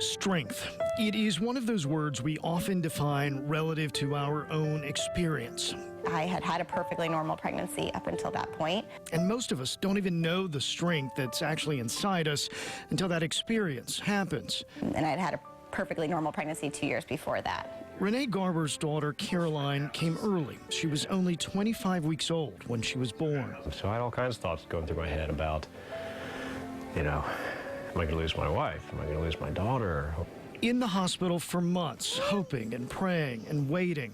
Strength. It is one of those words we often define relative to our own experience. I had had a perfectly normal pregnancy up until that point. And most of us don't even know the strength that's actually inside us until that experience happens. And I'd had a perfectly normal pregnancy 2 years before that. Renee Garber's daughter, Caroline, came early. She was only 25 weeks old when she was born. So I had all kinds of thoughts going through my head about, am I going to lose my wife? Am I going to lose my daughter? In the hospital for months, hoping and praying and waiting,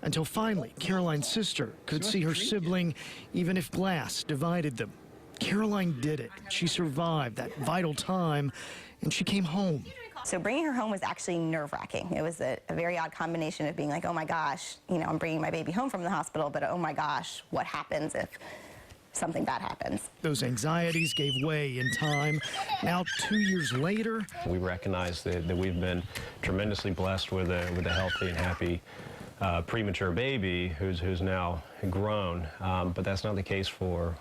until finally Caroline's sister could see her sibling, even if glass divided them. Caroline did it. She survived that vital time, and she came home. So bringing her home was actually nerve-wracking. It was a very odd combination of being like, oh my gosh, I'm bringing my baby home from the hospital, but oh my gosh, what happens if something bad happens? Those anxieties gave way in time. Now, 2 years later, we recognize that we've been tremendously blessed with a healthy and happy premature baby who's now grown, but that's not the case for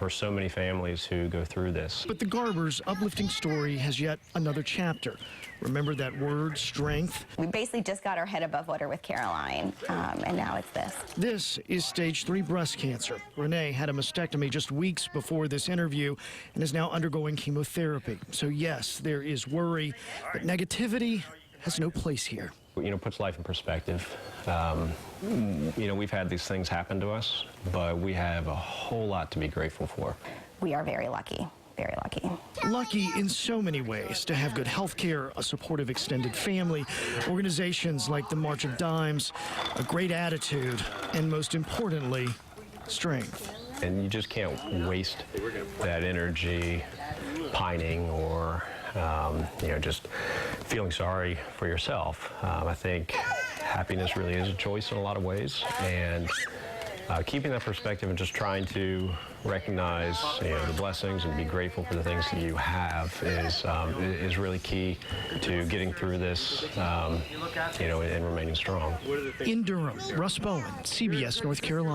so many families who go through this. But the Garbers' uplifting story has yet another chapter. Remember that word, strength? We basically just got our head above water with Caroline, and now it's this. This is stage 3 breast cancer. Renee had a mastectomy just weeks before this interview and is now undergoing chemotherapy. So yes, there is worry, but negativity has no place here. Puts life in perspective. We've had these things happen to us, but we have a whole lot to be grateful for. We are very lucky, very lucky. Lucky in so many ways to have good health care, a supportive extended family, organizations like the March of Dimes, a great attitude, and most importantly, strength. And you just can't waste that energy pining or just feeling sorry for yourself. I think happiness really is a choice in a lot of ways, and keeping that perspective and just trying to recognize the blessings and be grateful for the things that you have is really key to getting through this, and remaining strong. In Durham, Russ Bowen, CBS North Carolina.